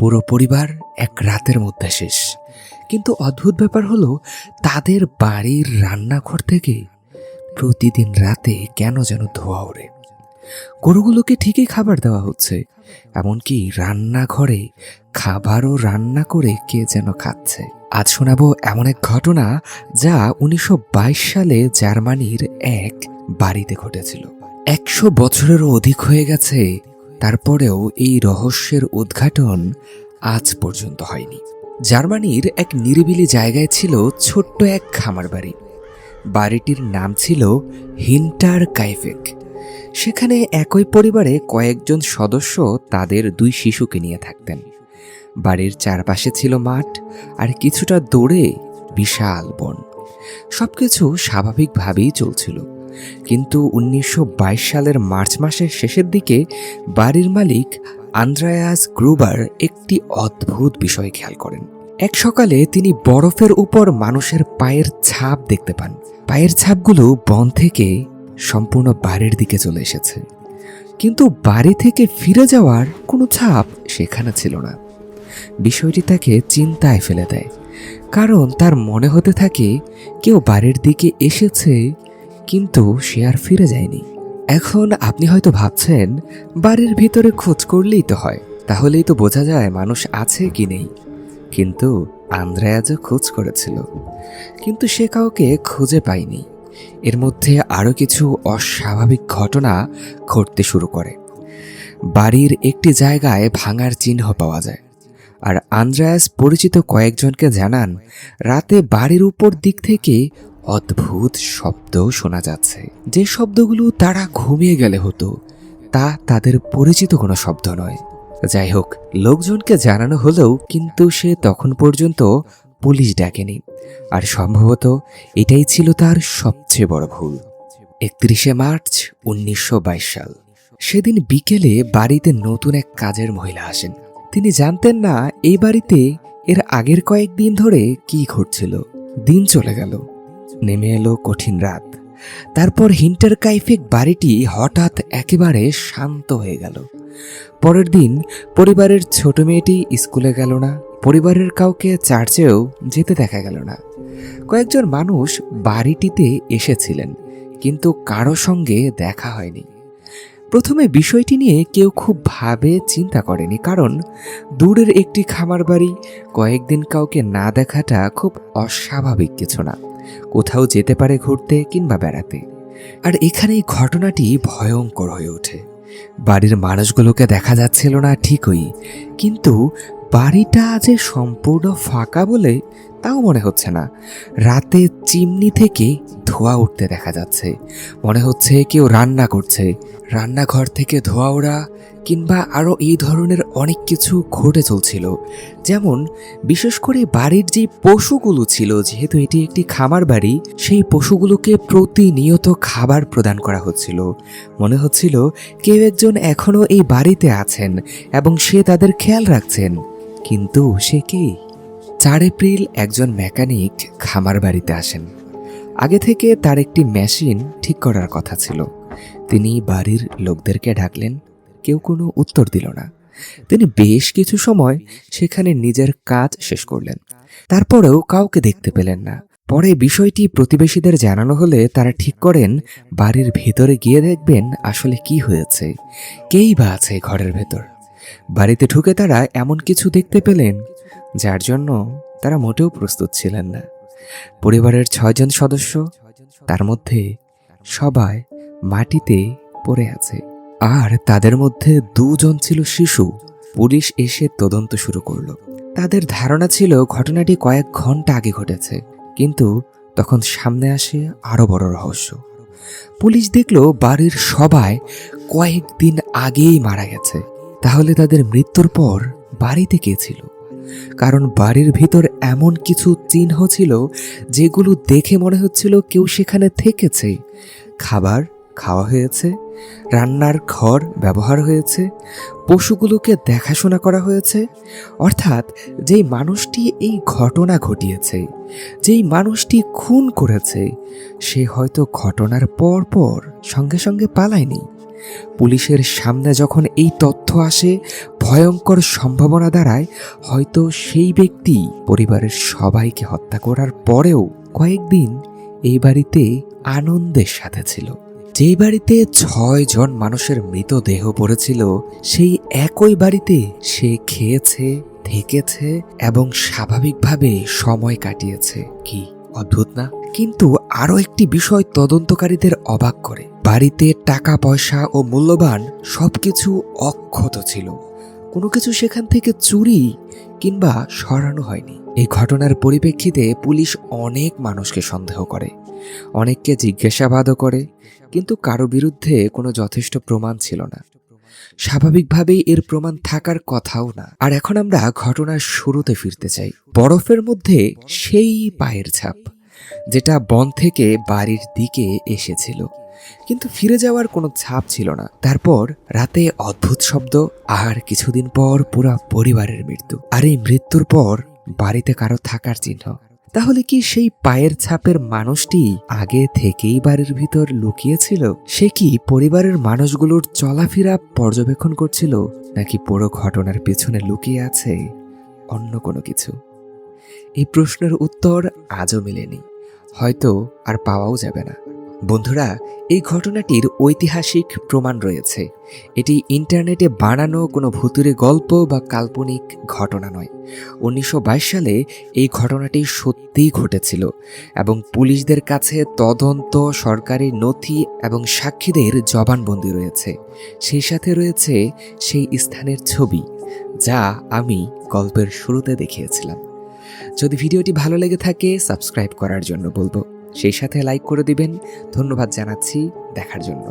পুরো পরিবার এক রাতের মধ্যে শেষ। কিন্তু অদ্ভুত ব্যাপার হলো, তাদের বাড়ির রান্নাঘর থেকে প্রতিদিন রাতে কেন যেন ধোঁয়া ওঠে। গরুগুলোকে ঠিকই খাবার দেওয়া হচ্ছে, এমনকি রান্নাঘরে খাবারও রান্না করে কে যেন খাচ্ছে। আজ শোনাবো এমন এক ঘটনা যা 1922 সালে জার্মানির এক বাড়িতে ঘটেছিল। 100 বছরেরও অধিক হয়ে গেছে, তারপরেও এই রহস্যের উদ্ঘাটন আজ পর্যন্ত হয়নি। জার্মানির এক নিরিবিলি জায়গায় ছিল ছোট্ট এক খামার বাড়ি। বাড়িটির নাম ছিল হিন্টার কাইফেক। সেখানে একই পরিবারে কয়েকজন সদস্য তাদের 2 শিশুকে নিয়ে থাকতেন। বাড়ির চারপাশে ছিল মাঠ, আর কিছুটা দূরে বিশাল বন। সবকিছু স্বাভাবিকভাবেই চলছিল, কিন্তু 1922 সালের মার্চ মাসের শেষের দিকে বাড়ির মালিক আন্দ্রেয়াস গ্রুবার একটি অদ্ভুত বিষয় খেয়াল করেন। এক সকালে তিনি বরফের উপর মানুষের পায়ের ছাপ দেখতে পান। পায়ের ছাপগুলো বন থেকে সম্পূর্ণ বাড়ির দিকে চলে এসেছে, কিন্তু বাড়ি থেকে ফিরে যাওয়ার কোনো ছাপ সেখানে ছিল না। বিষয়টি তাকে চিন্তায় ফেলে দেয়, কারণ তার মনে হতে থাকে কেউ বাড়ির দিকে এসেছে, কিন্তু সে আর ফিরে যায়নি। এখন আপনি হয়তো ভাবছেন, বাড়ির ভিতরে খোঁজ করলেই তো হয়, তাহলেই তো বোঝা যায় মানুষ আছে কি নেই। কিন্তু আন্দ্রেয়াজও খোঁজ করেছিল, কিন্তু সে কাউকে খুঁজে পায়নি। এর মধ্যে আরও কিছু অস্বাভাবিক ঘটনা ঘটতে শুরু করে। বাড়ির একটি জায়গায় ভাঙার চিহ্ন পাওয়া যায়, আর আন্দ্রেয়াস পরিচিত কয়েকজনকে জানান রাতে বাড়ির উপর দিক থেকে অদ্ভুত শব্দ শোনা যাচ্ছে। যে শব্দগুলো তারা ঘুমিয়ে গেলে হতো, তা তাদের পরিচিত কোনো শব্দ নয়। যাই হোক, লোকজনকে জানানো হলেও কিন্তু সে তখন পর্যন্ত পুলিশ ডাকেনি, আর সম্ভবত এটাই ছিল তার সবচেয়ে বড় ভুল। 31শে মার্চ 1922 সাল। সেদিন বিকেলে বাড়িতে নতুন এক কাজের মহিলা আসেন। তিনি জানতেন না এই বাড়িতে এর আগের কয়েকদিন ধরে কি ঘটছিল। দিন চলে গেল, নেমে এলো কঠিন রাত। তারপর হিন্টার কাইফেক বাড়িটি হঠাৎ একেবারে শান্ত হয়ে গেল। পরের দিন পরিবারের ছোট মেয়েটি স্কুলে গেল না, পরিবারের কাউকে চার্চেও যেতে দেখা গেল না। কয়েকজন মানুষ বাড়িটিতে এসেছিলেন, কিন্তু কারো সঙ্গে দেখা হয়নি। প্রথমে বিষয়টি নিয়ে কেউ খুব ভাবে চিন্তা করেনি, কারণ দূরের একটি খামার বাড়ি, কয়েকদিন কাউকে না দেখাটা খুব অস্বাভাবিক কিছু না। কোথাও যেতে পারে ঘুরতে কিংবা বেড়াতে। আর এখানেই ঘটনাটি ভয়ঙ্কর হয়ে ওঠে। বাড়ির মানুষগুলোকে দেখা যাচ্ছিল না ঠিকই, কিন্তু বাড়িটা যে সম্পূর্ণ ফাঁকা বলে তাও মনে হচ্ছে না। রাতে চিমনি থেকে ধোঁয়া উঠতে দেখা যাচ্ছে, মনে হচ্ছে কেউ রান্না করছে। রান্নাঘর থেকে ধোঁয়া ওড়া কিংবা আরও এই ধরনের অনেক কিছু ঘটে চলছিল। যেমন বিশেষ করে বাড়ির যে পশুগুলো ছিল, যেহেতু এটি একটি খামার বাড়ি, সেই পশুগুলোকে প্রতিনিয়ত খাবার প্রদান করা হচ্ছিল। মনে হচ্ছিল কেউ একজন এখনও এই বাড়িতে আছেন এবং সে তাদের খেয়াল রাখছেন। কিন্তু সে কে? 4 এপ্রিল একজন মেকানিক খামার বাড়িতে আসেন। আগে থেকে তার একটি মেশিন ঠিক করার কথা ছিল। তিনি বাড়ির লোকদেরকে ডাকলেন, কেউ কোনো উত্তর দিল না। তিনি বেশ কিছু সময় সেখানে নিজের কাজ শেষ করলেন, তারপরেও কাউকে দেখতে পেলেন না। পরে বিষয়টি প্রতিবেশীদের জানানো হলে তারা ঠিক করেন বাড়ির ভেতরে গিয়ে দেখবেন আসলে কি হয়েছে, কেই বা আছে ঘরের ভেতর। বাড়িতে ঢুকে তারা এমন কিছু দেখতে পেলেন যার জন্য তারা মোটেও প্রস্তুত ছিলেন না। পরিবারের 6 জন সদস্য, তার মধ্যে সবাই মাটিতে পড়ে আছে, আর তাদের মধ্যে 2 জন ছিল শিশু। পুলিশ এসে তদন্ত শুরু করলো। তাদের ধারণা ছিল ঘটনাটি কয়েক ঘন্টা আগে ঘটেছে, কিন্তু তখন সামনে আসে আরো বড় রহস্য। পুলিশ দেখলো বাড়ির সবাই কয়েকদিন আগেই মারা গেছে। তাহলে তাদের মৃত্যুর পর বাড়িতে কে ছিল? কারণ বাড়ির ভিতর এমন কিছু চিহ্ন ছিল যেগুলো দেখে মনে হচ্ছিল কেউ সেখানে থেকেছে। খাবার খাওয়া হয়েছে, রান্নার ঘর ব্যবহার হয়েছে, পশুগুলোকে দেখাশোনা করা হয়েছে। অর্থাৎ যেই মানুষটি এই ঘটনা ঘটিয়েছে, যেই মানুষটি খুন করেছে, সে হয়তো ঘটনার পর পর সঙ্গে সঙ্গে পালায়নি। পুলিশের সামনে যখন এই তথ্য আসে, ভয়ঙ্কর সম্ভাবনা দাঁড়ায় হয়তো সেই ব্যক্তি পরিবারের সবাইকে হত্যা করার পরেও কয়েকদিন এই বাড়িতে আনন্দের সাথে ছিল। যেই বাড়িতে 6 জন মানুষের মৃতদেহ পড়েছিল, সেই একই বাড়িতে সে খেয়েছে, থেকেছে এবং স্বাভাবিকভাবে সময় কাটিয়েছে। কি অদ্ভুত না? কিন্তু আরো একটি বিষয় তদন্তকারীদের অবাক করে। বাড়িতে টাকা পয়সা ও মূল্যবান সবকিছু অক্ষত ছিল। কোনো কিছু সেখান থেকে চুরি কিংবা সরানো হয়নি। এই ঘটনার পরিপ্রেক্ষিতে পুলিশ অনেক মানুষকে সন্দেহ করে, অনেককে জিজ্ঞাসাবাদও করে, কিন্তু কারো বিরুদ্ধে কোনো যথেষ্ট প্রমাণ ছিল না। স্বাভাবিকভাবেই এর প্রমাণ থাকার কথাও না। আর এখন আমরা ঘটনার শুরুতে ফিরতে চাই। বরফের মধ্যে সেই পায়ের ছাপ, যেটা বন থেকে বাড়ির দিকে এসেছিল, কিন্তু ফিরে যাওয়ার কোনো ছাপ ছিল না। তারপর রাতে অদ্ভুত শব্দ, আর কিছুদিন পর পুরা পরিবারের মৃত্যু। আর এই মৃত্যুর পর বাড়িতে কারো থাকার চিহ্ন। তাহলে কি সেই পায়ের ছাপের মানুষটি আগে থেকেই বাড়ির ভিতর লুকিয়েছিল? সে কি পরিবারের মানুষগুলোর চলাফেরা পর্যবেক্ষণ করছিল, নাকি পুরো ঘটনার পেছনে লুকিয়ে আছে অন্য কোনো কিছু? এই প্রশ্নের উত্তর আজও মেলেনি, হয়তো আর পাওয়াও যাবে না। বন্ধুরা, এই ঘটনাটির ঐতিহাসিক প্রমাণ রয়েছে। এটি ইন্টারনেটে বানানো কোনো ভুতুড়ে গল্প বা কাল্পনিক ঘটনা নয়। 1922 সালে এই ঘটনাটি সত্যিই ঘটেছিল এবং পুলিশদের কাছে তদন্ত, সরকারি নথি এবং সাক্ষীদের জবানবন্দি রয়েছে। সেই সাথে রয়েছে সেই স্থানের ছবি, যা আমি গল্পের শুরুতে দেখিয়েছিলাম। যদি ভিডিওটি ভালো লেগে থাকে, সাবস্ক্রাইব করার জন্য বলবো, সেই সাথে লাইক করে দিবেন। ধন্যবাদ জানাচ্ছি দেখার জন্য।